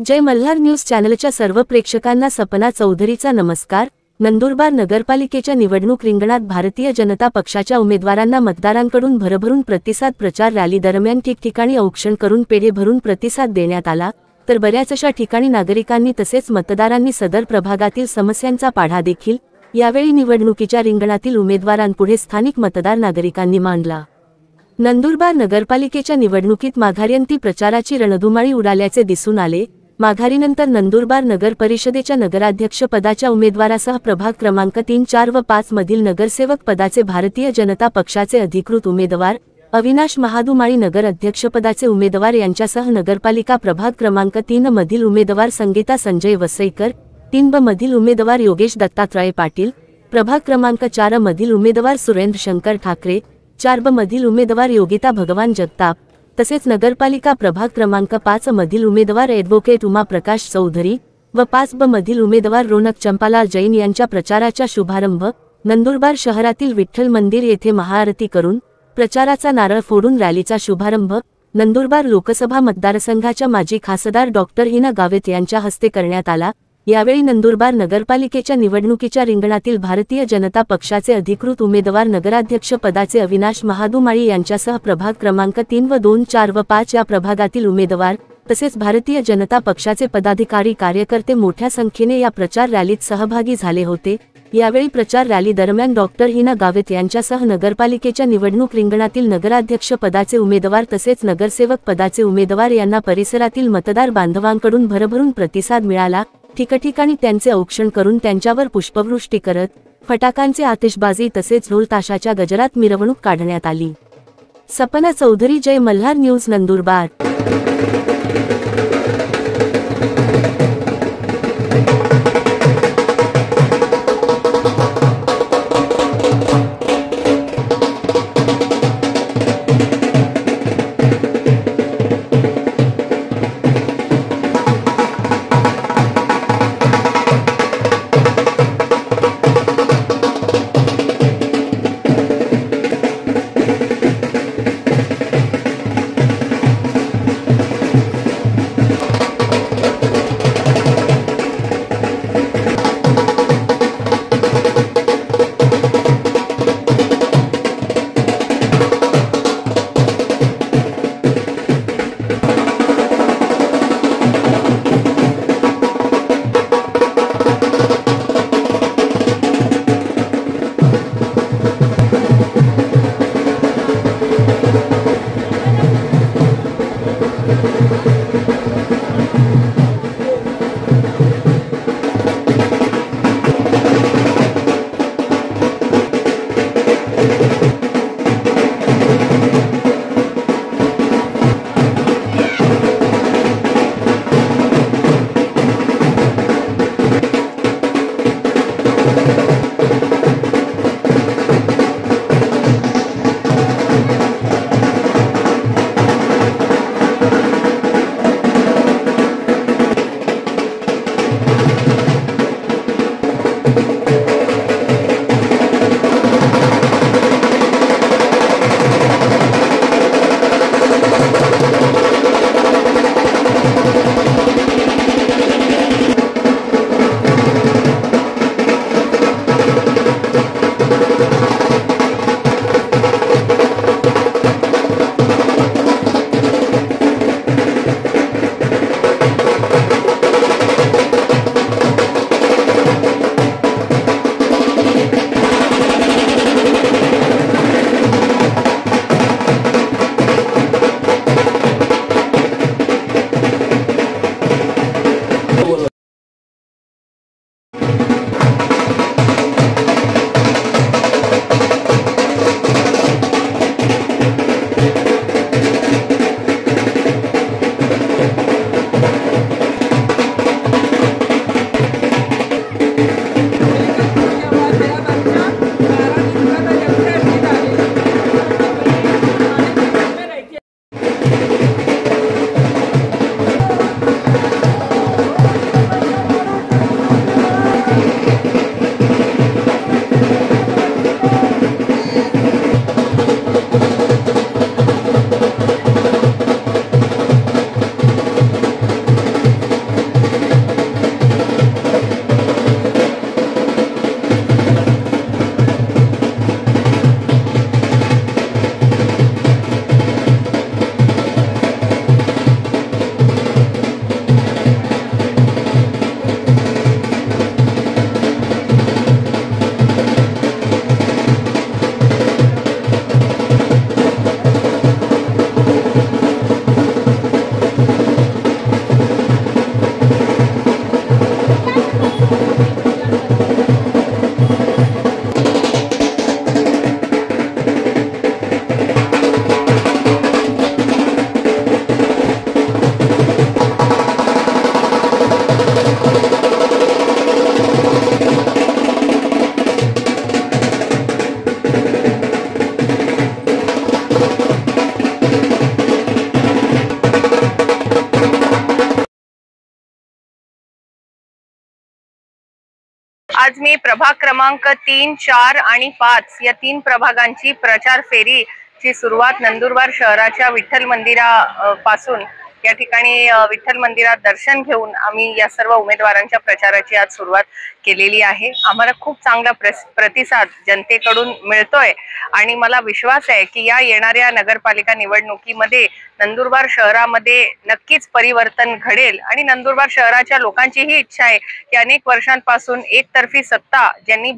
जय Malhar news चॅनलच्या सर्व प्रेक्षकांना सपना चौधरीचा नमस्कार। नंदुरबार नगरपालिकेच्या निवडणूक रिंगणात भारतीय जनता पक्षाच्या उमेदवारांना मतदारांकडून भरभरून प्रतिसाद। प्रचार रॅली दरम्यान ठिकठिकाणी औक्षण करून पेढे भरून प्रतिसाद देण्यात आला, तर बऱ्याचशा ठिकाणी नागरिकांनी तसेच मतदारांनी सदर प्रभागातील समस्यांचा पाढा देखील यावेळी निवडणुकीच्या रिंगणातील उमेदवारांपुढे स्थानिक मतदार नागरिकांनी मांडला। नंदुरबार नगरपालिकेच्या निवडणुकीत माघारीअंती प्रचाराची रणधुमाळी उडाल्याचे दिसून आले। माघारीनंतर नंदुरबार नगर परिषदेच्या नगराध्यक्ष पदाच्या उमेदवारासह प्रभाग क्रमांक 3, 4 व 5 मधील नगरसेवक पदाचे भारतीय जनता पक्षाचे अधिकृत उमेदवार अविनाश महादुमाळी, नगर अध्यक्षपदाचे उमेदवार यांच्यासह नगरपालिका प्रभाग क्रमांक 3 मधील उमेदवार संगीता संजय वसईकर, 3 ब मधील उमेदवार योगेश दत्तात्रय पाटील, प्रभाग क्रमांक 4 मधील उमेदवार सुरेंद्र शंकर ठाकरे, 4 ब मधील उमेदवार योगिता भगवान जगताप, तसेच नगरपालिका प्रभाग क्रमांक 5 मधील उमेदवार ॲडव्होकेट उमा प्रकाश चौधरी व 5 ब मधील उमेदवार रोनक चंपालाल जैन यांच्या प्रचाराचा शुभारंभ नंदुरबार शहरातील विठ्ठल मंदिर येथे महाआरती करून प्रचाराचा नारळ फोडून रॅलीचा शुभारंभ नंदुरबार लोकसभा मतदारसंघाच्या माजी खासदार डॉक्टर हिना गावित यांच्या हस्ते करण्यात आला। यावेळी नंदुरबार नगरपालिकेच्या निवडणुकीच्या रिंगणातील भारतीय जनता पक्षाचे अधिकृत उमेदवार नगराध्यक्ष पदाचे अविनाश महादुमाळी यांच्यासह प्रभाग क्रमांक 3 व 2, 4 व 5 या प्रभागातील उमेदवार तसेच भारतीय जनता पक्षाचे पदाधिकारी कार्यकर्ते मोठ्या संख्येने या प्रचार रॅलीत सहभागी झाले होते। यावेळी प्रचार रॅली दरम्यान डॉक्टर हिना गावित यांच्यासह नगरपालिकेच्या निवडणूक रिंगणातील नगराध्यक्ष पदाचे उमेदवार तसेच नगरसेवक पदाचे उमेदवार यांना परिसरातील मतदार बांधवांकडून भरभरून प्रतिसाद मिळाला। ठिकठिकाणी त्यांचे औक्षण करून त्यांच्यावर पुष्पवृष्टी करत फटाकांचे आतिषबाजी तसेच ढोल ताशाच्या गजरात मिरवणूक काढण्यात आली। सपना चौधरी, जय मल्हार न्यूज, नंदुरबार। आज मी प्रभाग क्रमांक 3, 4 आणि 5 या 3 प्रभागांची प्रचार फेरीची सुरुवात नंदुरबार शहराच्या विठ्ठल मंदिरापासून या ठिकाणी विठ्ठल मंदिरात दर्शन घेऊन आम्ही या सर्व उमेदवारांच्या प्रचाराची आज सुरुवात केलेली आहे। आम्हाला खूप चांगला प्रतिसाद जनतेकडून मिळतोय आणि मला विश्वास आहे की या येणाऱ्या नगरपालिका निवडणुकीमध्ये नंदुरबार शहरामध्ये नक्कीच परिवर्तन घडेल आणि नंदुरबार शहराच्या लोकांची ही इच्छा आहे की अनेक वर्षांपासून एकतर्फी सत्ता ज्यांनी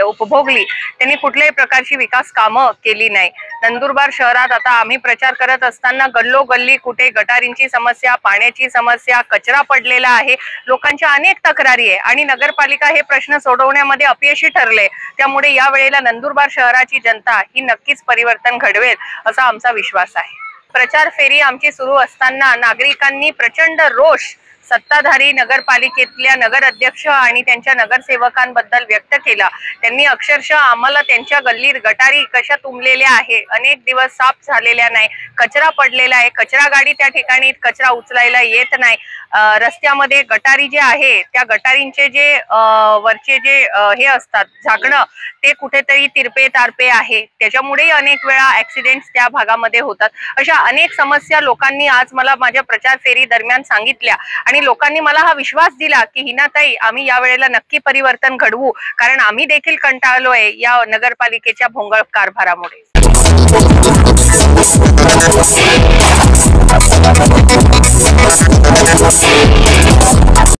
उपभोगली त्यांनी कुठल्याही प्रकारची विकास कामं केली नाही। नंदुरबार शहरात आता आम्ही प्रचार करत असताना गल्लोगल्ली कुठे गटारींची समस्या, पाण्याची समस्या, कचरा पडलेला आहे, लोकांच्या अनेक तक्रारी आहे आणि नगरपालिका हे प्रश्न सोडवण्यामध्ये अपयशी ठरले। त्यामुळे या वेळेला नंदुरबार शहराची जनता ही नक्कीच परिवर्तन घडवेल असा आमचा विश्वास आहे। प्रचार फेरी आमची सुरू असताना नागरिकांनी प्रचंड रोष सत्ताधारी नगरपालिकेतल्या नगर अध्यक्ष आणि त्यांच्या नगरसेवकांबद्दल व्यक्त केला। त्यांनी अक्षरशः आम्हाला त्यांच्या गल्लीत गटारी कशा तुंबलेल्या आहे, अनेक दिवस साफ झालेल्या नाही, कचरा पडलेला आहे, कचरा गाडी त्या ठिकाणी कचरा उचलायला येत नाही, रस्त्यामध्ये गटारी जे आहे त्या गटारींचे जे वरचे जे हे असतात झाकणं ते कुठेतरी तिरपे तारपे आहे, त्याच्यामुळे अनेक वेळा ऍक्सिडेंट्स त्या भागामध्ये होतात। अशा अनेक समस्या लोकांनी आज मला माझ्या प्रचार फेरी दरम्यान सांगितल्या आणि लोकांनी मला हा विश्वास दिला की हिनाताई आम्ही या वेळेला नक्की परिवर्तन घडवू, कारण आम्ही देखील कंटाळलोय या नगरपालिकेच्या भोंगळ कारभारामुळे।